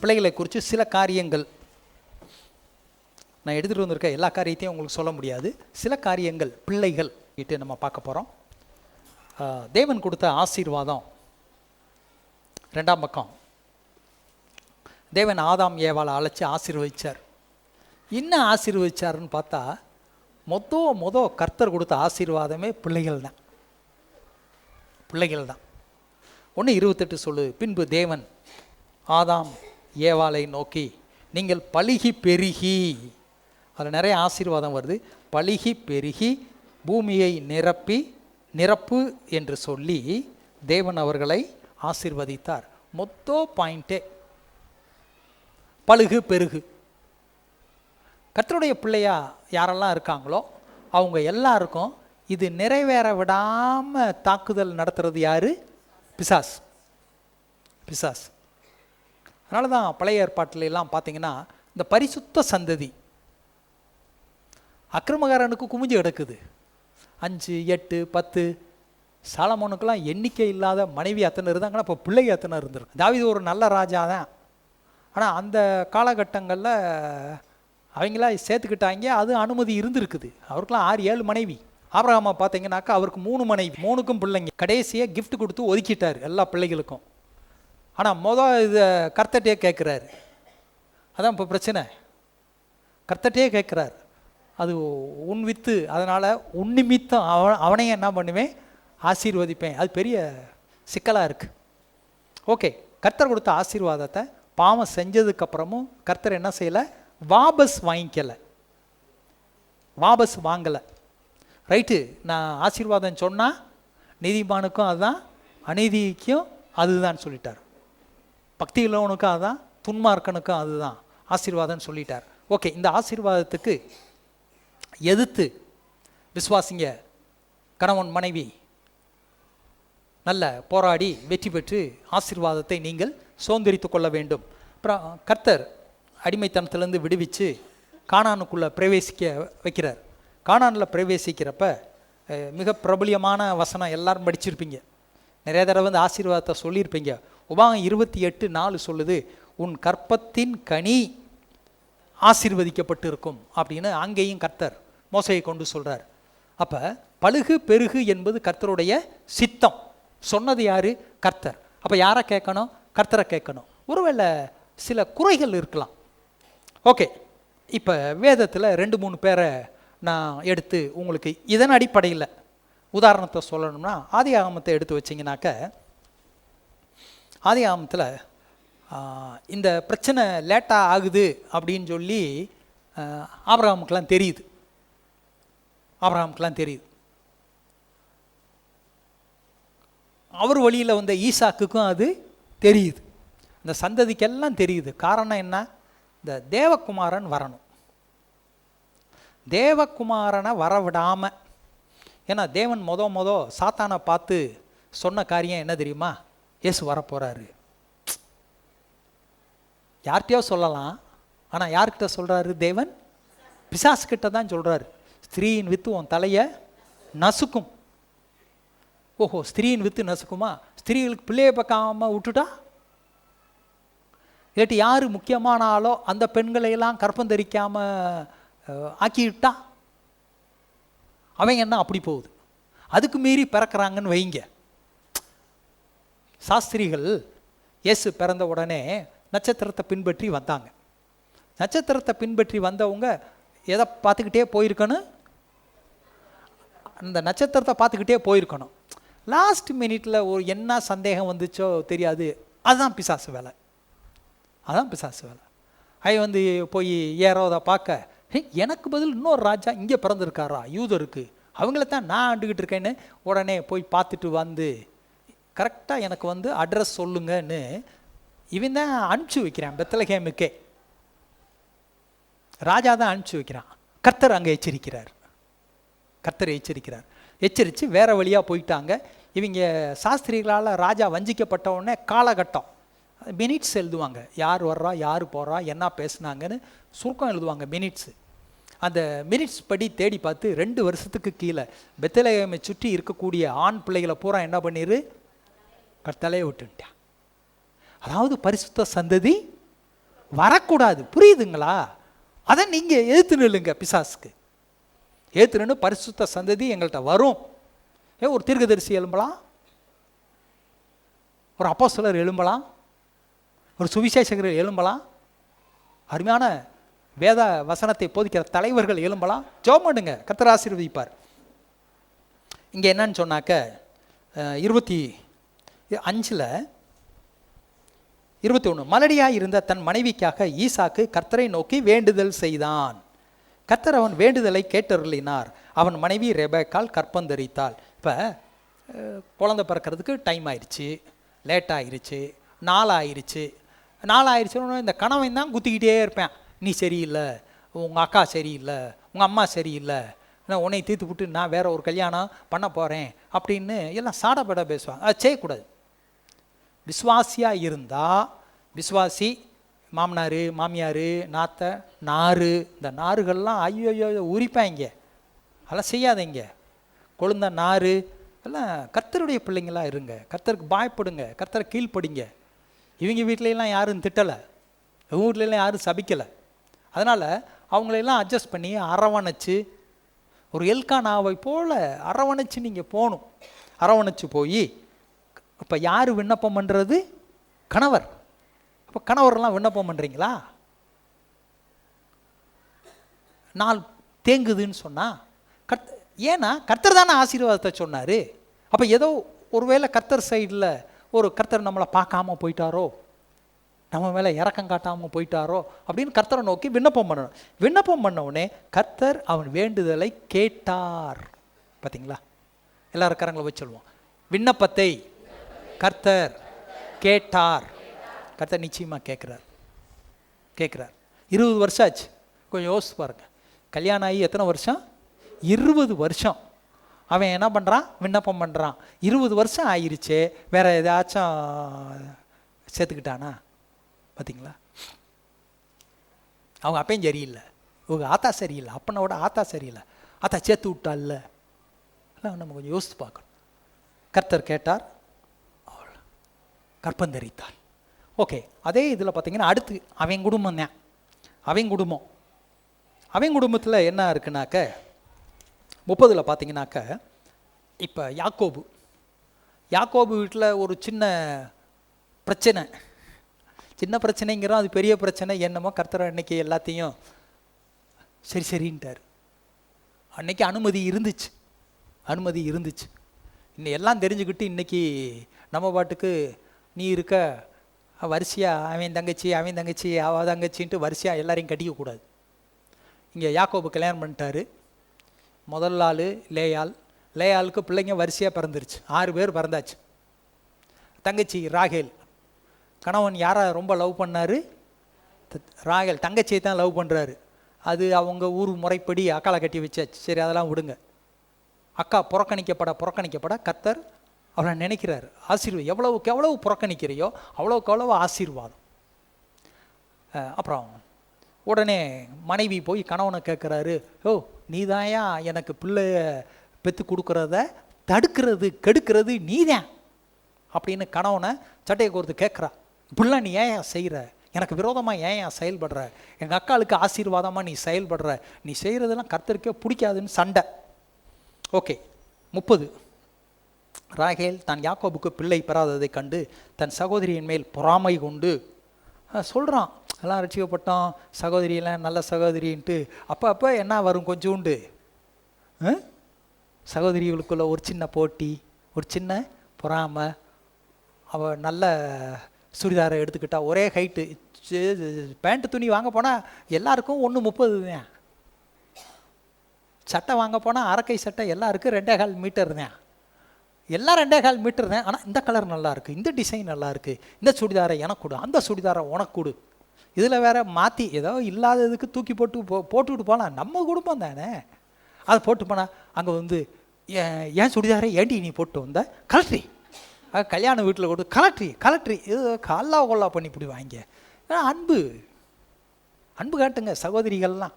பிள்ளைகளை குறித்து சில காரியங்கள் நான் எடுத்துகிட்டு வந்திருக்க எல்லா காரியத்தையும் உங்களுக்கு சொல்ல முடியாது. சில காரியங்கள் பிள்ளைகள் கிட்ட நம்ம பார்க்க போகிறோம். தேவன் கொடுத்த ஆசீர்வாதம் 2ஆம் பக்கம். தேவன் ஆதாம் ஏவாளை அழைச்சி ஆசீர்வதிச்சார். என்ன ஆசீர்வதிச்சாருன்னு பார்த்தா கர்த்தர் கொடுத்த ஆசீர்வாதமே பிள்ளைகள் தான். 1:28 சொல்லு, பின்பு தேவன் ஆதாம் ஏவாளை நோக்கி, நீங்கள் பலுகி பெருகி, அதில் நிறைய ஆசீர்வாதம் வருது, பலுகி பெருகி பூமியை நிரப்பு என்று சொல்லி தேவன் அவர்களை ஆசீர்வதித்தார். பாயிண்டே பலுகு பெருகு. கர்த்தருடைய பிள்ளையா யாரெல்லாம் இருக்காங்களோ அவங்க எல்லாருக்கும் இது நிறைவேற விடாமல் தாக்குதல் நடத்துறது யாரு? பிசாஸ். அதனால தான் பழைய ஏற்பாட்டில எல்லாம் பார்த்தீங்கன்னா இந்த பரிசுத்த சந்ததி அக்கிரமகாரனுக்கு குமிஞ்சு கிடக்குது. 5, 8, 10. சாலமோனுக்கெல்லாம் எண்ணிக்கை இல்லாத மனைவி அத்தனை இருந்தாங்கன்னா இப்போ பிள்ளைங்க அத்தனை இருந்திருக்கு. தாவீது ஒரு நல்ல ராஜா தான். ஆனால் அந்த காலகட்டங்களில் அவங்களா சேர்த்துக்கிட்டாங்க, அது அனுமதி இருந்திருக்குது. அவருக்கெல்லாம் 6-7 மனைவி. ஆபிரகாமை பார்த்தீங்கன்னாக்கா அவருக்கு 3 மனைவி, 3க்கும் பிள்ளைங்க. கடைசியாக கிஃப்ட் கொடுத்து ஒதுக்கிட்டார் எல்லா பிள்ளைகளுக்கும். ஆனால் இதை கர்த்தர்ட்டே கேட்குறாரு. அதான் இப்போ பிரச்சனை. கர்த்தர்ட்டே கேட்குறாரு, அது உன் வித்து, அதனால் உன் நிமித்தம் அவனையும் என்ன பண்ணுவேன்? ஆசீர்வதிப்பேன். அது பெரிய சிக்கலாக இருக்குது. ஓகே, கர்த்தர் கொடுத்த ஆசீர்வாதத்தை பாவம் செஞ்சதுக்கப்புறமும் கர்த்தர் என்ன செய்யலை? வாபஸ் வாங்கலை. ரைட்டு, நான் ஆசீர்வாதம் சொன்னால் நீதிமானுக்கும் அதுதான், அநீதிக்கும் அதுதான் சொல்லிட்டார். பக்தி உள்ளவனுக்கும் அதுதான், துன்மார்க்கனுக்கும் அதுதான் ஆசீர்வாதம் சொல்லிட்டார். ஓகே, இந்த ஆசீர்வாதத்துக்கு எதிர்த்து விசுவாசிங்க கணவன் மனைவி நல்ல போராடி வெற்றி பெற்று ஆசீர்வாதத்தை நீங்கள் சுதந்திரித்து கொள்ள வேண்டும். அப்புறம் கர்த்தர் அடிமைத்தனத்திலேருந்து விடுவிச்சு கானானுக்குள்ளே பிரவேசிக்க வைக்கிறார். கானானில் பிரவேசிக்கிறப்ப மிக பிரபலியமான வசனம் எல்லாரும் படிச்சிருப்பீங்க, நிறைய தடவை வந்து ஆசீர்வாதத்தை சொல்லியிருப்பீங்க. உபாகம் 28:4 சொல்லுது, உன் கற்பத்தின் கனி ஆசீர்வதிக்கப்பட்டு இருக்கும் அப்படின்னு அங்கேயும் கர்த்தர் மோசையை கொண்டு சொல்கிறார். அப்போ பலுகு பெருகு என்பது கர்த்தருடைய சித்தம். சொன்னது யாரு? கர்த்தர். அப்போ யாரை கேட்கணும்? கர்த்தரை கேட்கணும். ஒருவேளை சில குறைகள் இருக்கலாம். ஓகே, இப்போ வேதத்தில் 2-3 பேரை நான் எடுத்து உங்களுக்கு இதன் அடிப்படையில் உதாரணத்தை சொல்லணும்னா, ஆதியாகமத்தை எடுத்து வச்சிங்கனாக்க, ஆதியாகமத்தில் இந்த பிரச்சனை லேட்டாக ஆகுது அப்படின்னு சொல்லி ஆபிரகாமுக்கெல்லாம் தெரியுது. அவர் வழியில் வந்த ஈசாக்குக்கும் அது தெரியுது. இந்த சந்ததிக்கெல்லாம் தெரியுது. காரணம் என்ன? இந்த தேவகுமாரன் வரணும். தேவகுமாரனை வரவிடாமல், ஏன்னா தேவன் சாத்தானை பார்த்து சொன்ன காரியம் என்ன தெரியுமா? இயேசு வரப்போகிறாரு. யார்கிட்டயோ சொல்லலாம், ஆனால் யார்கிட்ட சொல்கிறாரு? தேவன் பிசாசுக்கிட்ட தான் சொல்கிறாரு. ஸ்திரீயின் வித்து உன் தலையை நசுக்கும். ஓஹோ, ஸ்திரீயின் வித்து நசுக்குமா? ஸ்திரீகளுக்கு பிள்ளையை பார்க்காம விட்டுட்டா, இல்லாட்டி யார் முக்கியமான ஆளோ அந்த பெண்களையெல்லாம் கற்பம் தரிக்காமல் ஆக்கிவிட்டா, அவங்க என்ன அப்படி போகுது? அதுக்கு மீறி பிறக்கிறாங்கன்னு வைங்க. சாஸ்திரிகள் இயேசு பிறந்த உடனே நட்சத்திரத்தை பின்பற்றி வந்தாங்க. நட்சத்திரத்தை பின்பற்றி வந்தவங்க எதை பார்த்துக்கிட்டே போயிருக்கணும்? அந்த நட்சத்திரத்தை பார்த்துக்கிட்டே போயிருக்கணும். லாஸ்ட் மினிட்டில் ஒரு என்ன சந்தேகம் வந்துச்சோ தெரியாது. அதுதான் பிசாசு வேலை. அவன் வந்து போய் ஏரோதை பார்க்க, எனக்கு பதில் இன்னொரு ராஜா இங்கே பிறந்திருக்காரா யூதருக்கு, அவங்கள தான் நான் ஆண்டுக்கிட்டு இருக்கேன்னு உடனே போய் பார்த்துட்டு வந்து கரெக்டாக எனக்கு வந்து அட்ரஸ் சொல்லுங்கன்னு இவன் தான் அனுப்பிச்சி வைக்கிறான். பெத்லகேமுக்கே ராஜா தான் அனுப்பிச்சி வைக்கிறான். கர்த்தர் அங்கே எச்சரிக்கிறார். எச்சரித்து வேற வழியாக போயிட்டாங்க. இவங்க சாஸ்திரிகளால் ராஜா வஞ்சிக்கப்பட்ட உடனே காலகட்டம் மினிட்ஸ் எழுதுவாங்க. யார் வர்றா, யார் போகிறா, என்ன பேசுனாங்கன்னு சுருக்கம் எழுதுவாங்க, மினிட்ஸு. அந்த மினிட்ஸ் படி தேடி பார்த்து 2 வருஷத்துக்கு கீழே பெத்லகேமை சுற்றி இருக்கக்கூடிய ஆண் பிள்ளைகளை பூரா என்ன பண்ணிரு? கர்த்தலையை விட்டுட்டான். அதாவது பரிசுத்த சந்ததி வரக்கூடாது. புரியுதுங்களா? அதை நீங்கள் எதிர்த்து நில்லுங்க. பிசாசுக்கு எதிர்த்து நின்று பரிசுத்த சந்ததி எங்கள்கிட்ட வரும். ஒரு தீர்க்கதரிசி எழும்பலாம், ஒரு அப்போஸ்தலர் எழும்பலாம், ஒரு சுவிசேஷகர்கள் எழும்பலாம், அருமையான வேத வசனத்தை போதிக்கிற தலைவர்கள் எழும்பலாம். ஜெபம் பண்ணுங்க, கர்த்தர் ஆசீர்வதிப்பார். இங்கே என்னன்னு சொன்னாக்க 25:21 மலடியாய் இருந்த தன் மனைவிக்காக ஈசாக்கு கர்த்தரை நோக்கி வேண்டுதல் செய்தான். கர்த்தர் அவன் வேண்டுதலை கேட்டருளினார். அவன் மனைவி ரெபெக்காள் கற்பந்தரித்தாள். இப்போ குழந்தை பிறக்கிறதுக்கு டைம் ஆயிடுச்சு, லேட் ஆயிடுச்சு, நாளாயிருச்சுன்னு இந்த கணவன் தான் குத்திக்கிட்டே இருப்பேன். நீ சரியில்லை, உங்கள் அக்கா சரியில்லை, உங்கள் அம்மா சரியில்லை, நான் உன்னை தீர்த்து விட்டு நான் வேற ஒரு கல்யாணம் பண்ண போகிறேன் அப்படின்னு எல்லாம் சாடப்பட பேசுவாங்க. அது செய்யக்கூடாது. விசுவாசியாக இருந்தால், விசுவாசி மாமனார் மாமியார் நாத்தை நாறு, இந்த நாறுகள்லாம் ஐயோ உரிப்பாங்க, அதெல்லாம் செய்யாதீங்க. கொழுந்த நாறு எல்லாம் கர்த்தருடைய பிள்ளைங்களா இருங்க. கர்த்தருக்கு பயப்படுங்க, கர்த்தரை கீழ்ப்படிங்க. இவங்க வீட்டிலலாம் யாரும் திட்டலை, இவங்க வீட்டிலலாம் யாரும் சபிக்கலை. அதனால் அவங்களெல்லாம் அட்ஜஸ்ட் பண்ணி அரவணைச்சு, ஒரு எல்கானாவை போல் அரவணைச்சு நீங்கள் போகணும். அரவணைச்சு போய் இப்போ யார் விண்ணப்பம் பண்ணுறது? கணவர். அப்போ கணவரெல்லாம் விண்ணப்பம் பண்ணுறீங்களா? நாள் தேங்குதுன்னு சொன்னால் ஏன்னா கர்த்தர் தானே ஆசீர்வாதத்தை சொன்னார். அப்போ ஏதோ ஒருவேளை கர்த்தர் சைடில் ஒரு கர்த்தர் நம்மளை பார்க்காம போயிட்டாரோ, நம்ம மேலே இறக்கம் காட்டாமல் போயிட்டாரோ அப்படின்னு கர்த்தரை நோக்கி விண்ணப்பம் பண்ணணும். விண்ணப்பம் பண்ணவுடனே கர்த்தர் அவன் வேண்டுதலை கேட்டார். பார்த்தீங்களா? எல்லாரும் கரங்களை வச்சு சொல்லுவோம், விண்ணப்பத்தை கர்த்தர் கேட்டார். கர்த்தர் நிச்சயமாக கேட்குறார். 20 வருஷம் ஆச்சு. கொஞ்சம் யோசிச்சு பாருங்க. கல்யாணம் ஆகி எத்தனை வருஷம்? 20 வருஷம். அவன் என்ன பண்ணுறான்? விண்ணப்பம் பண்ணுறான். 20 வருஷம் ஆயிடுச்சு. வேற ஏதாச்சும் சேர்த்துக்கிட்டானா? பார்த்தீங்களா? அவங்க அப்பையும் சரியில்லை, இவங்க ஆத்தா சரியில்லை, அப்பனோட ஆத்தா சரியில்லை, ஆத்தா சேர்த்து விட்டால்ல. நம்ம கொஞ்சம் யோசித்து பார்க்கணும். கர்த்தர் கேட்டார், அவள் கற்பந்தரித்தாள். ஓகே, அதே இதில் பார்த்தீங்கன்னா அடுத்து அவன் குடும்பம் தான். அவன் குடும்பத்தில் என்ன இருக்குனாக்க 30 பார்த்தீங்கன்னாக்க, இப்போ யாக்கோபு வீட்டில் ஒரு சின்ன பிரச்சனைங்கிறோம், அது பெரிய பிரச்சனை. என்னமோ கர்த்தர் அன்னைக்கு எல்லாத்தையும் சரின்ட்டார். அன்னைக்கு அனுமதி இருந்துச்சு. இன்னும் எல்லாம் தெரிஞ்சுக்கிட்டு இன்றைக்கி நம்ம பாட்டுக்கு நீ இருக்க வரிசையாக அவன் தங்கச்சி அவ தங்கச்சின்ட்டு வரிசையாக எல்லாரையும் கட்டிக்கக்கூடாது. இங்கே யாக்கோபு கல்யாணம் பண்ணிட்டாரு. முதல் ஆள் லேயாளுக்கு பிள்ளைங்க வரிசையாக பிறந்துருச்சு. 6 பேர் பிறந்தாச்சு. தங்கச்சி ராகேல். கணவன் யாரை ரொம்ப லவ் பண்ணார்? ராகேல். தங்கச்சியை தான் லவ் பண்ணுறாரு. அது அவங்க ஊர் முறைப்படி அக்காளை கட்டி வச்சாச்சு. சரி, அதெல்லாம் விடுங்க. அக்கா புறக்கணிக்கப்பட கர்த்தர் அவரை நினைக்கிறார். ஆசீர்வாதம் எவ்வளவுக்கு எவ்வளவு புறக்கணிக்கிறையோ அவ்வளோக்கு அவ்வளவு ஆசீர்வாதம். அப்புறம் உடனே மனைவி போய் கணவனை கேட்குறாரு, நீதாயா எனக்கு பிள்ளைய பெற்று கொடுக்குறத தடுக்கிறது கெடுக்கிறது நீதான் அப்படின்னு கணவனை சட்டையை கோர்த்து கேட்குறா. இப்படிலாம் நீ ஏன் செய்கிற? எனக்கு விரோதமாக ஏன் செயல்படுற? எங்கள் அக்காளுக்கு ஆசீர்வாதமாக நீ செயல்படுற, நீ செய்கிறதெல்லாம் கர்த்தருக்கே பிடிக்காதுன்னு சண்டை. ஓகே. 30 ராகேல் தான் யாக்கோபுக்கு பிள்ளை பெறாததை கண்டு தன் சகோதரியின் மேல் பொறாமை கொண்டு சொல்கிறான், எல்லாம் ரட்சிக்கப்பட்டோம், சகோதரியெல்லாம் நல்ல சகோதரின்ட்டு. அப்போ என்ன வரும்? கொஞ்சோண்டு சகோதரிகளுக்குள்ள ஒரு சின்ன போட்டி, ஒரு சின்ன பொறாமை. அவள் நல்ல சுடிதாரை எடுத்துக்கிட்டா, ஒரே ஹைட்டு, பேண்ட்டு துணி வாங்க போனால் எல்லாருக்கும் 1.30 தான். சட்டை வாங்க போனால் அரைக்கை சட்டை எல்லாருக்கும் 2.25 மீட்டர் தான். எல்லாம் 2.25 மீட்டர் தான். ஆனால் இந்த கலர் நல்லா இருக்குது, இந்த டிசைன் நல்லா இருக்குது, இந்த சுடிதாரை எனக்கு கொடு, அந்த சுடிதாரை உனக்கு கொடு. இதில் வேற மாற்றி ஏதோ இல்லாததுக்கு தூக்கி போட்டுக்கிட்டு போகலாம். நம்ம குடும்பம் தானே. அதை போட்டு போனால் அங்கே வந்து ஏன் சுடிதாரை ஏண்டி நீ போட்டு வந்த கலெக்ட்ரி, கல்யாண வீட்டில் கொடு கலெக்ட்ரி இது கல்லா கொல்லா பண்ணி இப்படி வாங்க. அன்பு காட்டுங்க சகோதரிகள்லாம்.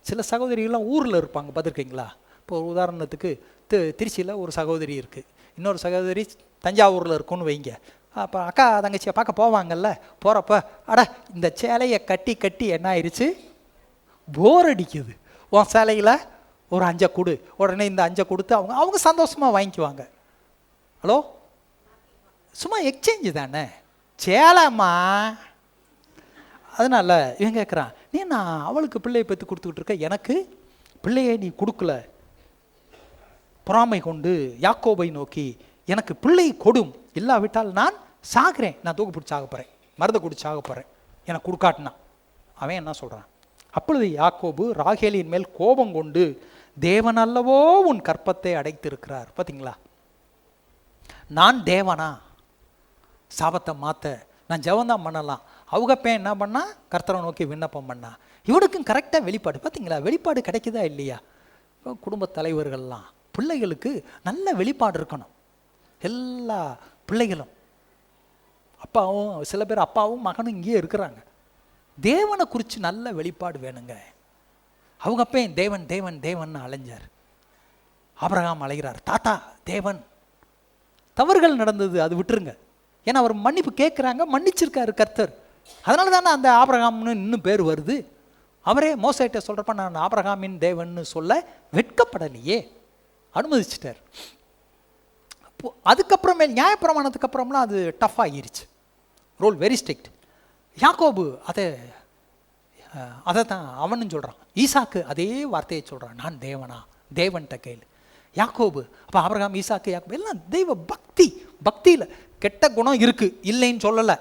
சில சகோதரிகள்லாம் ஊரில் இருப்பாங்க, பார்த்துருக்கீங்களா? இப்போ உதாரணத்துக்கு திருச்சியில் ஒரு சகோதரி இருக்குது, இன்னொரு சகோதரி தஞ்சாவூரில் இருக்குன்னு வைங்க. அப்போ அக்கா தங்கச்சியை பார்க்க போவாங்கல்ல, போகிறப்ப அட இந்த சேலையை கட்டி கட்டி என்ன ஆயிடுச்சு, போர் அடிக்குது, உன் சேலையில் ஒரு 5 கொடு, உடனே இந்த 5 கொடுத்து அவங்க சந்தோஷமாக வாங்கிக்குவாங்க. ஹலோ, சும்மா எக்ஸ்சேஞ்சு தானே சேலைம்மா. அதனால் இவன் கேட்குறான், நீ நான் அவளுக்கு பிள்ளையை பெற்று கொடுத்துக்கிட்டு இருக்க, எனக்கு பிள்ளையை நீ கொடுக்கல. பொறாமை கொண்டு யாக்கோபை நோக்கி எனக்கு பிள்ளை கொடும், இல்லாவிட்டால் நான் சாகிறேன், நான் தூக்கு பிடிச்சி சாக போகிறேன், மருந்தை குடிச்சு சாக போகிறேன், எனக்கு கொடுக்காட்டினா. அவன் என்ன சொல்கிறான், அப்பொழுது யாக்கோபு ராகேலின் மேல் கோபம் கொண்டு தேவன் அல்லவோ உன் கற்பத்தை அடைத்திருக்கிறார். பார்த்தீங்களா, நான் தேவனா சாபத்தை மாற்ற நான் ஜெபந்தான் பண்ணலாம். அவங்க பேன் என்ன பண்ணா, கர்த்தரை நோக்கி விண்ணப்பம் பண்ணா. இவனுக்கும் கரெக்டாக வெளிப்பாடு. பார்த்தீங்களா, வெளிப்பாடு கிடைக்குதா இல்லையா? குடும்ப தலைவர்கள்லாம் பிள்ளைகளுக்கு நல்ல வெளிப்பாடு இருக்கணும். எல்லா பிள்ளைகளும், அப்பாவும் சில பேர் அப்பாவும் மகனும் இங்கேயே இருக்கிறாங்க, தேவனை குறித்து நல்ல வெளிப்பாடு வேணுங்க. அவங்க அப்பேன் தேவன் தேவன் தேவன் அலைஞ்சார். ஆபிரகாம் அலைகிறார், தாத்தா தேவன். தவறுகள் நடந்தது, அது விட்டுருங்க. ஏன்னா அவர் மன்னிப்பு கேட்குறாங்க, மன்னிச்சிருக்காரு கர்த்தர். அதனால தானே அந்த ஆபிரகாம்னு இன்னும் பேர் வருது. அவரே மோசேட்ட சொல்கிறப்ப நான் ஆபிரகாமின் தேவன்னு சொல்ல வெட்கப்படலையே, அனுமதிச்சிட்டார். அதுக்கப்புறமேல் நியாயப்பிரமாணத்துக்கு அப்புறம்லாம் அது டஃப் ஆகிருச்சு, ரோல் வெரி ஸ்ட்ரிக்ட். யாக்கோபு அதை தான் அவனும் சொல்கிறான். ஈசாக்கு அதே வார்த்தையை சொல்கிறான், நான் தேவனா, தேவன்கிட்ட கையில். யாக்கோபு அப்போ ஆபிரகாம், ஈசாக்கு, யாக்கோபு எல்லாம் தெய்வ பக்தி. பக்தியில் கெட்ட குணம் இருக்குது, இல்லைன்னு சொல்லலை,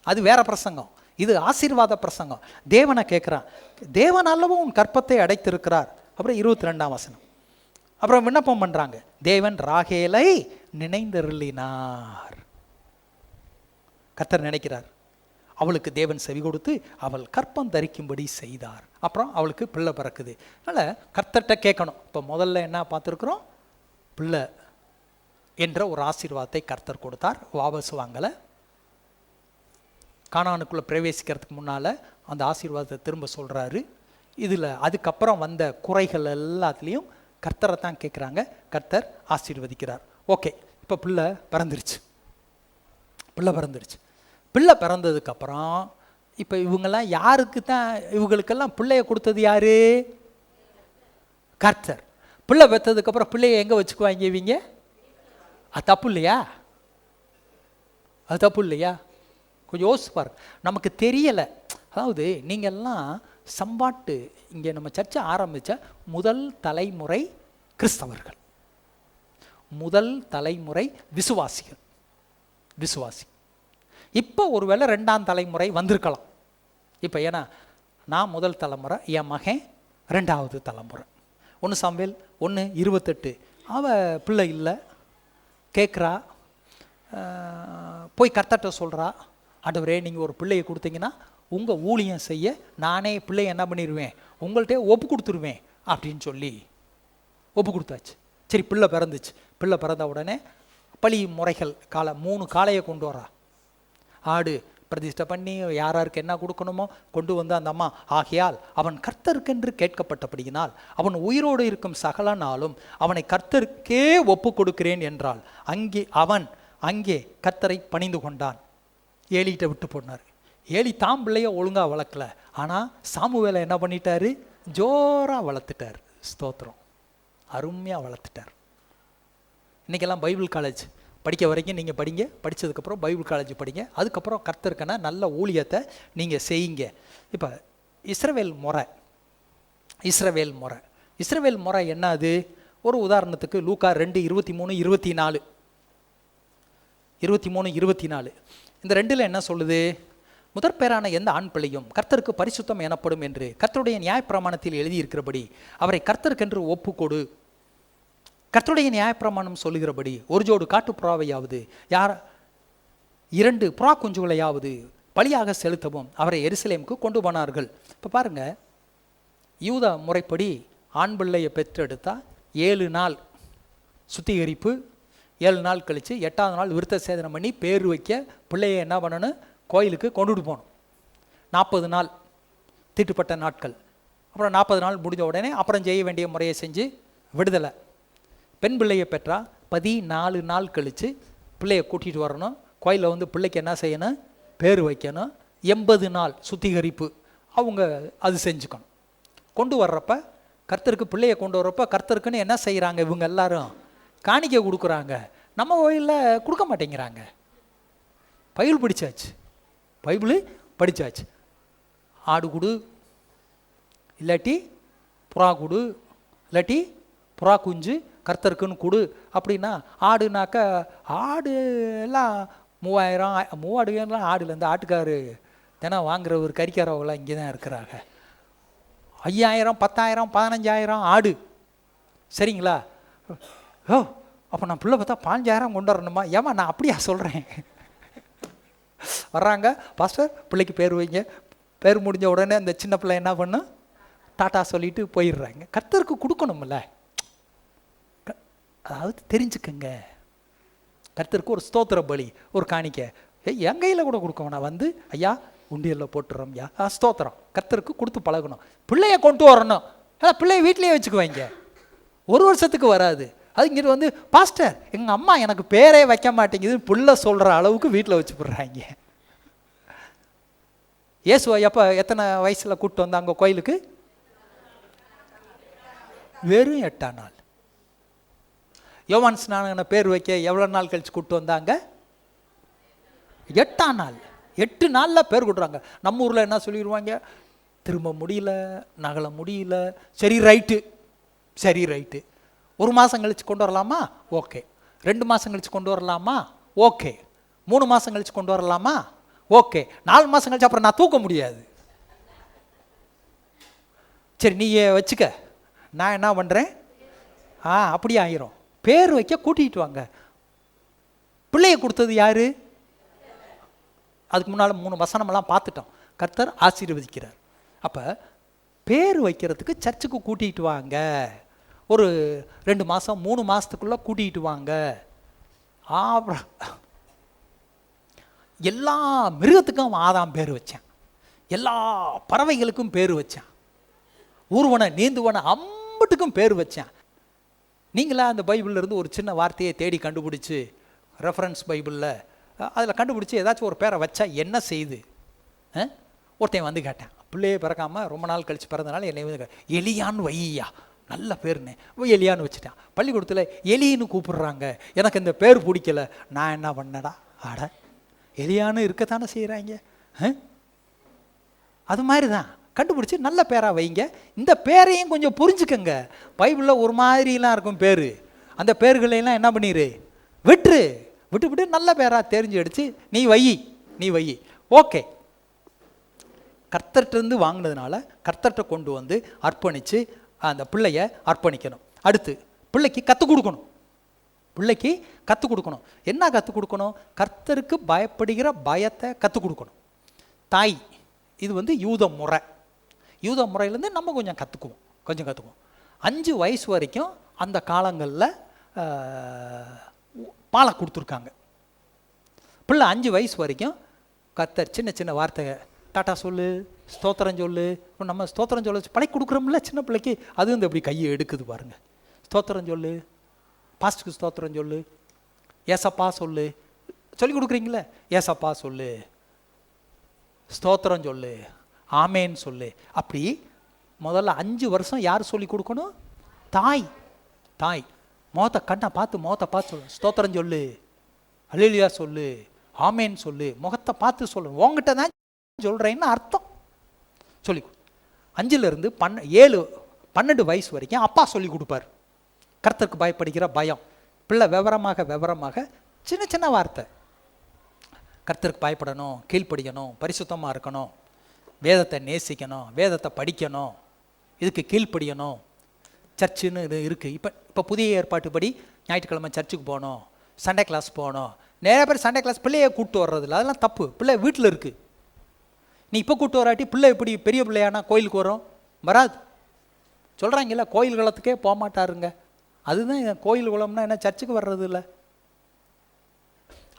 அது வேற பிரசங்கம். இது ஆசீர்வாத பிரசங்கம். தேவனை கேட்குறான், தேவன் அல்லவும் உன் கற்பத்தை அடைத்திருக்கிறார். அப்புறம் 22ஆம் வசனம், அப்புறம் விண்ணப்பம் பண்ணுறாங்க, தேவன் ராகேலை நினைந்தருளினார். கர்த்தர் நினைக்கிறார், அவளுக்கு தேவன் செவி கொடுத்து அவள் கற்பம் தரிக்கும்படி செய்தார். அப்புறம் அவளுக்கு பிள்ளை பிறக்குது. அதனால் கர்த்தர்கிட்ட கேட்கணும். இப்போ முதல்ல என்ன பார்த்துருக்குறோம், பிள்ளை என்ற ஒரு ஆசீர்வாதத்தை கர்த்தர் கொடுத்தார். வாபஸ் வாங்கலை. கானானுக்குள்ளே பிரவேசிக்கிறதுக்கு முன்னால் அந்த ஆசீர்வாதத்தை திரும்ப சொல்கிறாரு. இதில் அதுக்கப்புறம் வந்த குறைகள் எல்லாத்துலேயும் கர்த்தரை தான் கேட்குறாங்க, கர்த்தர் ஆசீர்வதிக்கிறார். ஓகே, இப்போ பிள்ளை பிறந்துருச்சு. பிள்ளை பிறந்ததுக்கப்புறம் இப்போ இவங்கெல்லாம் யாருக்கு தான், இவங்களுக்கெல்லாம் பிள்ளைய கொடுத்தது யாரு? கர்த்தர். பிள்ளை பெற்றதுக்கப்புறம் பிள்ளைய எங்கே வச்சுக்குவாங்க இவங்க? அது தப்பு இல்லையா? கொஞ்சம் யோசிச்சு பாருங்க. நமக்கு தெரியலை. அதாவது நீங்கள்லாம் சம்பாட்டு இங்கே நம்ம சர்ச்சை ஆரம்பித்த முதல் தலைமுறை கிறிஸ்தவர்கள், முதல் தலைமுறை விசுவாசி. இப்போ ஒருவேளை 2ஆம் தலைமுறை வந்திருக்கலாம். இப்போ ஏன்னா நான் முதல் தலைமுறை, என் மகன் 2வது தலைமுறை. 1 சாமுவேல் 1:28 அவள் பிள்ளை இல்லை, கேட்குறா, போய் கர்த்தர்கிட்ட சொல்கிறா, ஆண்டவரே நீங்கள் ஒரு பிள்ளையை கொடுத்தீங்கன்னா உங்கள் ஊழியம் செய்ய நானே பிள்ளையை என்ன பண்ணிடுவேன், உங்கள்கிட்ட ஒப்பு கொடுத்துருவேன் அப்படின்னு சொல்லி ஒப்பு கொடுத்தாச்சு. சரி, பிள்ளை பிறந்துச்சு. பிள்ளை பிறந்த உடனே பழி முறைகள் 3 காளையை கொண்டு வரா. ஆடு பிரதிஷ்டை பண்ணி யாராருக்கு என்ன கொடுக்கணுமோ கொண்டு வந்து அந்த அம்மா, ஆகையால் அவன் கர்த்தருக்கென்று கேட்கப்பட்டபடியினால் அவன் உயிரோடு இருக்கும் சகல நாளும் அவனை கர்த்தருக்கே ஒப்பு கொடுக்கிறேன் என்றால் அங்கே கர்த்தரை பணிந்து கொண்டான். ஏலிகிட்ட விட்டு போனார். ஏலி தாம் பிள்ளைய ஒழுங்காக வளர்க்கல, ஆனால் சாமுவேலை என்ன பண்ணிட்டாரு, ஜோராக வளர்த்துட்டார். ஸ்தோத்திரம், அருமையாக வளர்த்துட்டார். இன்றைக்கெல்லாம் பைபிள் காலேஜ் படிக்க வரைக்கும் நீங்கள் படிங்க, படித்ததுக்கப்புறம் பைபிள் காலேஜ் படிங்க, அதுக்கப்புறம் கர்த்தருக்கான நல்ல ஊழியத்தை நீங்கள் செய்யுங்க. இப்போ இஸ்ரவேல் முறை என்ன? அது ஒரு உதாரணத்துக்கு லூக்கா 2:23-24 இந்த 2ல் என்ன சொல்லுது? முதற் பேரான எந்த ஆண் பிள்ளையும் கர்த்தருக்கு பரிசுத்தம் எனப்படும் என்று கர்த்தருடைய நியாயப்பிரமாணத்தில் எழுதியிருக்கிறபடி அவரை கர்த்தருக்கென்று ஒப்புக்கொடு. கர்த்தருடைய நியாயப்பிரமாணம் சொல்லுகிறபடி ஒரு ஜோடு காட்டுப்புறாவையாவது 2 புறா குஞ்சுகளையாவது பலியாக செலுத்தவும் அவரை எருசலேமுக்கு கொண்டு போனார்கள். இப்போ பாருங்க, யூத முறைப்படி ஆண் பிள்ளையை பெற்றெடுத்தா 7 நாள் சுத்திகரிப்பு, 7 நாள் கழித்து 8ஆவது நாள் விருத்த சேதனம் பண்ணி பேர் வைக்க பிள்ளையை என்ன பண்ணணும், கோயிலுக்கு கொண்டுட்டு போகணும். 40 நாள் தீட்டுப்பட்ட நாட்கள். அப்புறம் 40 நாள் முடிஞ்ச உடனே அப்புறம் செய்ய வேண்டிய முறையை செஞ்சு விடுதலை. பெண் பிள்ளையை பெற்றா 14 நாள் கழித்து பிள்ளையை கூட்டிகிட்டு வரணும், கோயிலில் வந்து பிள்ளைக்கு என்ன செய்யணும், பேர் வைக்கணும். 80 நாள் சுத்திகரிப்பு அவங்க அது செஞ்சுக்கணும். கொண்டு வர்றப்ப கர்த்தருக்கு பிள்ளையை கொண்டு வர்றப்ப கர்த்தருக்குன்னு என்ன செய்கிறாங்க, இவங்க எல்லாரும் காணிக்கை கொடுக்குறாங்க. நம்ம கோயிலில் கொடுக்க மாட்டேங்கிறாங்க. பைபிள் படித்தாச்சு, பைபிள் படித்தாச்சு. ஆடு கொடு, இல்லாட்டி புறா கொடு, இல்லாட்டி புறா குஞ்சு கர்த்தருக்குன்னு கொடு அப்படின்னா, ஆடுனாக்கா ஆடு எல்லாம் 3000 மூவாடுலாம் ஆடுல இந்த ஆட்டுக்காரு தினம் வாங்குற ஒரு கறிக்காரவங்களாம் இங்கே தான் இருக்கிறாங்க. 5000 10,000 15,000 ஆடு, சரிங்களா? ஓ, அப்போ நான் பிள்ளை பார்த்தா 15,000 கொண்டு வரணுமா? ஏமா நான் அப்படியா சொல்கிறேன்? வர்றாங்க, பாஸ்டர் பிள்ளைக்கு பேர் வைங்க. பேர் முடிஞ்ச உடனே அந்த சின்ன பிள்ளை என்ன பண்ணும், டாட்டா சொல்லிட்டு போயிடுறாங்க. கர்த்தருக்கு கொடுக்கணும்ல, அதாவது தெரிஞ்சுக்கங்க. கர்த்தருக்கு ஒரு ஸ்தோத்திர பலி, ஒரு காணிக்கை என் கையில் கூட கொடுக்க வேணாம், வந்து ஐயா உண்டியலில் போட்டுறோம் ஐயா, ஸ்தோத்திரம். கர்த்தருக்கு கொடுத்து பழகணும். பிள்ளைய கொண்டு வரணும். அதான் பிள்ளைய வீட்டிலேயே வச்சுக்குவாங்க, 1 வருஷத்துக்கு வராது. அது இங்கே வந்து பாஸ்டர் எங்கள் அம்மா எனக்கு பேரே வைக்க மாட்டேங்குது பிள்ளை சொல்கிற அளவுக்கு வீட்டில் வச்சு போடுறாங்க. இயேசுவை எப்போ எத்தனை வயசில் கூப்பிட்டு வந்தாங்க கோயிலுக்கு? வெறும் 8ஆம் நாள். யோவான் ஸ்நானகனை பேர் வைக்க எவ்வளோ நாள் கழிச்சு கூப்பிட்டு வந்தாங்க? 8ஆம் நாள். 8 நாளில் பேர் கொடுறாங்க. நம்ம ஊரில் என்ன சொல்லிடுவாங்க, திரும்ப முடியல, நகல முடியல, சரி ரைட்டு, சரி ரைட்டு. 1 மாதம் கழிச்சு கொண்டு வரலாமா? ஓகே. 2 மாதம் கழிச்சு கொண்டு வரலாமா? ஓகே. 3 மாதம் கழிச்சு கொண்டு வரலாமா? ஓகே. 4 மாதம் கழிச்சு அப்புறம் நான் தூக்க முடியாது. சரி நீ வச்சுக்க, நான் என்ன பண்ணுறேன், அப்படியே ஆயிரும். பேர் வைக்க கூட்டிகிட்டு வாங்க. பிள்ளையை கொடுத்தது யாரு? அதுக்கு முன்னால் 3 வசனமெல்லாம் பார்த்துட்டோம். கர்த்தர் ஆசீர்வதிக்கிறார். அப்போ பேர் வைக்கிறதுக்கு சர்ச்சுக்கு கூட்டிகிட்டு வாங்க. ஒரு 2 மாதம் 3 மாதத்துக்குள்ளே கூட்டிகிட்டு வாங்க. எல்லா மிருகத்துக்கும் ஆதாம் பேர் வச்சேன், எல்லா பறவைகளுக்கும் பேர் வச்சேன், ஊர்வன நீந்துவன அம்பட்டுக்கும் பேர் வச்சேன். நீங்களா அந்த பைபிள்லேருந்து ஒரு சின்ன வார்த்தையை தேடி கண்டுபிடிச்சி, ரெஃபரன்ஸ் பைபிளில் அதில் கண்டுபிடிச்சி ஏதாச்சும் ஒரு பேரை வச்சா என்ன செய்யுது? ஒருத்தன் வந்து கேட்டேன், பிள்ளையே பிறக்காமல் ரொம்ப நாள் கழித்து பிறந்தனால என்னை வந்து எலியான்னு வையா, நல்ல பேருன்னு எலியான்னு வச்சுட்டேன். பள்ளிக்கூடத்தில் எலின்னு கூப்பிடுறாங்க, எனக்கு இந்த பேர் பிடிக்கல. நான் என்ன பண்ணடா, ஆட எலியான்னு இருக்கத்தானே செய்கிறாங்க. அது மாதிரி தான் கண்டுபிடிச்சி நல்ல பேராக வைங்க. இந்த பேரையும் கொஞ்சம் புரிஞ்சுக்கங்க. பைபிளில் ஒரு மாதிரிலாம் இருக்கும் பேர், அந்த பேர்களையெல்லாம் என்ன பண்ணிடு, விட்டு நல்ல பேராக தெரிஞ்சு அடிச்சு நீ வை. ஓகே. கர்த்தர்கிட்டருந்து வாங்கினதுனால கர்த்தர்கிட்ட கொண்டு வந்து அர்ப்பணித்து அந்த பிள்ளைய அர்ப்பணிக்கணும். அடுத்து பிள்ளைக்கு கற்றுக் கொடுக்கணும். என்ன கற்றுக் கொடுக்கணும்? கர்த்தருக்கு பயப்படுகிற பயத்தை கற்றுக் கொடுக்கணும். தாய், இது வந்து யூத முறையிலேருந்து நம்ம கொஞ்சம் கற்றுக்குவோம். 5 வயசு வரைக்கும் அந்த காலங்களில் பாலை கொடுத்துருக்காங்க. பிள்ளை 5 வயசு வரைக்கும் கர்த்தர் சின்ன வார்த்தை, டாட்டா சொல்லு, ஸ்தோத்திரம் சொல்லு. இப்போ நம்ம ஸ்தோத்திரம் சொல்ல பழக்கி கொடுக்குறோம்ல சின்ன பிள்ளைக்கு, அது வந்து அப்படி கையை எடுக்குது பாருங்க. ஸ்தோத்திரம் சொல்லு, பாஸ்ட்டுக்கு ஸ்தோத்திரம் சொல்லு, ஏசப்பா சொல்லு, சொல்லி கொடுக்குறீங்களே, ஏசப்பா சொல்லு, ஸ்தோத்திரம் சொல்லு, ஆமேன்னு சொல்லு. அப்படி முதல்ல 5 வருஷம் யார் சொல்லி கொடுக்கணும்? தாய். முகத்தை பார்த்து சொல்லு, ஸ்தோத்திரம் சொல்லு, அல்லேலூயா சொல்லு, ஆமேன்னு சொல்லு, முகத்தை பார்த்து சொல்லு, உங்ககிட்ட தான் சொல்கிறேன்னு அர்த்தம். சொல்லி 5லேருந்து 7 12 வயசு வரைக்கும் அப்பா சொல்லி கொடுப்பார். கர்த்தருக்கு பயப்படுகிற பயம். பிள்ளை விவரமாக சின்ன வார்த்தை, கர்த்தருக்கு பயப்படணும், கீழ்ப்படியணும், பரிசுத்தமாக இருக்கணும், வேதத்தை நேசிக்கணும், வேதத்தை படிக்கணும், இதுக்கு கீழ்ப்படியணும். சர்ச்சுன்னு இது இருக்குது. இப்போ புதிய ஏற்பாட்டுப்படி ஞாயிற்றுக்கிழமை சர்ச்சுக்கு போகணும், சண்டே கிளாஸ் போகணும். நிறைய பேர் சண்டே கிளாஸ் பிள்ளையை கூப்பிட்டு வர்றதில்ல, அதெல்லாம் தப்பு. பிள்ளை வீட்டில் இருக்குது. நீ இப்போ கூப்பிட்டு வராட்டி பிள்ளை இப்படி பெரிய பிள்ளையானா கோயிலுக்கு வராது. சொல்கிறாங்கல்ல, கோயில் குளத்துக்கே போக மாட்டாருங்க. அதுதான் கோயில் குளம்னா என்ன, சர்ச்சுக்கு வர்றது இல்லை.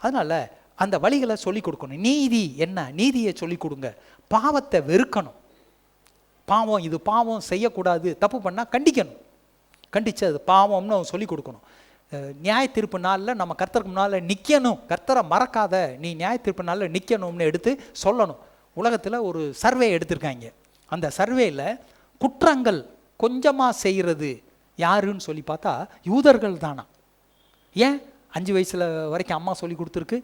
அதனால் அந்த வழிகளை சொல்லிக் கொடுக்கணும். நீதி என்ன, நீதியை சொல்லிக் கொடுங்க. பாவத்தை வெறுக்கணும். இது பாவம் செய்யக்கூடாது, தப்பு பண்ணால் கண்டிக்கணும், கண்டித்து அது பாவம்னு சொல்லிக் கொடுக்கணும். நியாய தீர்ப்பு நாளில் நம்ம கர்த்தருக்கு முன்னால் நிற்கணும், கர்த்தரை மறக்காத, நீ நியாய தீர்ப்பு நாளில் நிற்கணும்னு எடுத்து சொல்லணும். உலகத்தில் ஒரு சர்வே எடுத்திருக்காங்க. அந்த சர்வேயில் குற்றங்கள் கொஞ்சமாக செய்கிறது யாருன்னு சொல்லி பார்த்தா யூதர்கள் தானா. ஏன் 5 வயசில் வரைக்கும் அம்மா சொல்லி கொடுத்துருக்கு,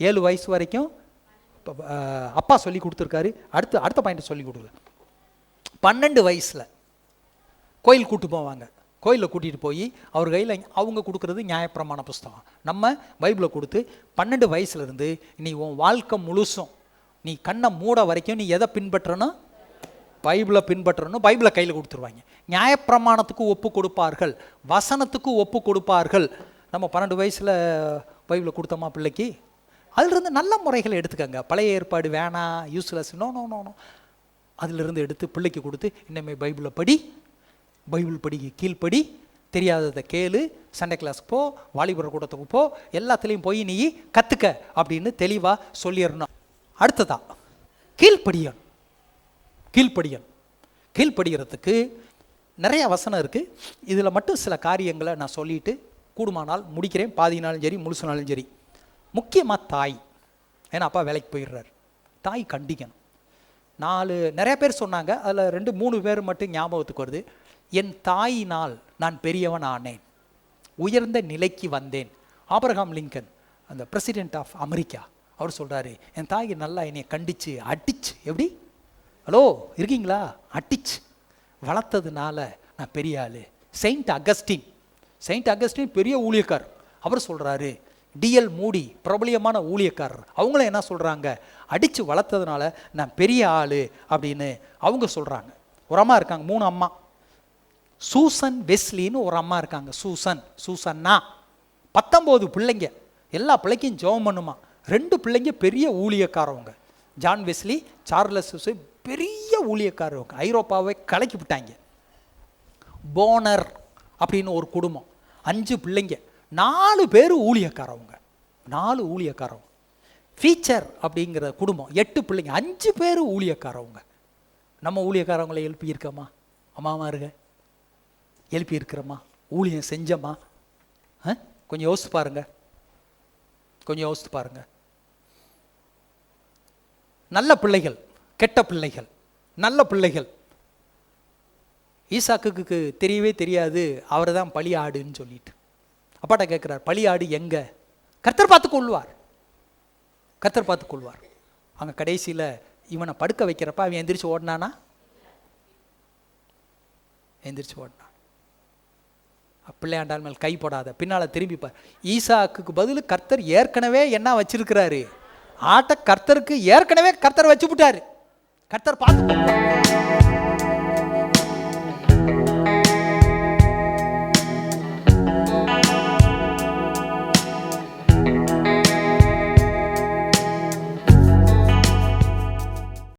7 வயசு வரைக்கும் அப்பா சொல்லி கொடுத்துருக்காரு, அடுத்த பாயிண்ட் சொல்லி கொடுக்கல. 12 வயசில் கோயில் கூட்டு போவாங்க. கோயிலில் கூட்டிகிட்டு போய் அவர் கையில் அவங்க கொடுக்குறது நியாயப்பிரமாண புஸ்தகம், நம்ம பைபிளை கொடுத்து 12 வயசுலேருந்து நீ உன் வாழ்க்கை முழுசும் நீ கண்ணை மூட வரைக்கும் நீ எதை பின்பற்றணும், பைபிளை பின்பற்றணும். பைபிளை கையில் கொடுத்துருவாங்க. நியாயப்பிரமாணத்துக்கு ஒப்பு கொடுப்பார்கள், வசனத்துக்கு ஒப்பு கொடுப்பார்கள். நம்ம 12 வயசில் பைபிளை கொடுத்தோமா பிள்ளைக்கு, அதிலிருந்து நல்ல முறைகளை எடுத்துக்கங்க. பழைய ஏற்பாடு வேணாம், useless, no no no no, அதிலிருந்து எடுத்து பிள்ளைக்கு கொடுத்து இனிமேல் பைபிளை படி, பைபிள் படி, கீழ்ப்படி, தெரியாததை கேளு, சண்டே கிளாஸுக்கு போ, வாலிபர் கூட்டத்துக்கு போ, எல்லாத்துலேயும் போய் நீ கற்றுக்க அப்படின்னு தெளிவாக சொல்லிடணும். அடுத்ததா கீழ்ப்படியன். கீழ்ப்படுகிறதுக்கு நிறைய வசனம் இருக்குது. இதில் மட்டும் சில காரியங்களை நான் சொல்லிட்டு கூடுமானால் முடிக்கிறேன். பாதினாலும் சரி, முழுசுனாலும் சரி. முக்கியமாக தாய், ஏன்னா அப்பா வேலைக்கு போயிடுறார், தாய் கண்டிக்கணும். நிறைய பேர் சொன்னாங்க, அதில் 2-3 பேர் மட்டும் ஞாபகத்துக்கு வருது. என் தாயினால் நான் பெரியவன் ஆனேன், உயர்ந்த நிலைக்கு வந்தேன். ஆபிரகாம் லிங்கன், அந்த பிரசிடென்ட் ஆஃப் அமெரிக்கா, அவர் சொல்கிறாரு, என் தாய் நல்லா என்னை கண்டிச்சு அடிச்சு, எப்படி, ஹலோ இருக்கீங்களா, அடிச்சு வளர்த்ததுனால நான் பெரிய ஆள். செயின்ட் அகஸ்டின் பெரிய ஊழியக்கார், அவர் சொல்கிறாரு. டிஎல் மூடி பிரபலியமான ஊழியக்காரர், அவங்கள என்ன சொல்கிறாங்க, அடித்து வளர்த்ததுனால நான் பெரிய ஆள் அப்படின்னு அவங்க சொல்கிறாங்க. ஒரு அம்மா இருக்காங்க, 3 அம்மா. சூசன் வெஸ்லின்னு ஒரு அம்மா இருக்காங்க. சூசன்னா 19 பிள்ளைங்க, எல்லா பிள்ளைக்கும் ஜெபம் பண்ணுமா. 2 பிள்ளைங்க பெரிய ஊழியக்காரவங்க, ஜான் வெஸ்லி, சார்லஸ் வெஸ்லி, பெரிய ஊழியக்காரவங்க, ஐரோப்பாவை கலக்கி விட்டாங்க. போனர் அப்படின்னு ஒரு குடும்பம், 5 பிள்ளைங்க, 4 பேர் ஊழியக்காரவங்க, 4 ஊழியக்காரவங்க. ஃபீச்சர் அப்படிங்கிற குடும்பம், 8 பிள்ளைங்க, 5 பேர் ஊழியக்காரவங்க. நம்ம ஊழியக்காரவங்களை எழுப்பியிருக்கோமா? அம்மாமா இருக்க எழுப்பி இருக்கிறோமா? ஊழியம் செஞ்சோமா? கொஞ்சம் யோசித்து பாருங்க. நல்ல பிள்ளைகள், கெட்ட பிள்ளைகள். நல்ல பிள்ளைகள், ஈசாக்குக்கு தெரியவே தெரியாது அவர் தான் பலி ஆடுன்னு சொல்லிட்டு. அப்பாட்ட கேட்குறார், பலி ஆடு எங்க? கர்த்தர் பார்த்து கொள்வார். அங்கே கடைசியில் இவனை படுக்க வைக்கிறப்ப அவன் எந்திரிச்சு ஓடினானா? எந்திரிச்சு ஓடினான். பிள்ளையாண்டால் மேல் கை போடாத, பின்னால் திரும்பிப்பார். ஈசாக்குக்கு பதில் கர்த்தர் ஏற்கனவே என்ன வச்சிருக்கிறாரு, ஆட்ட கர்த்தருக்கு ஏற்கனவே கர்த்தர் வச்சு விட்டாரு. கர்த்தர் பார்த்து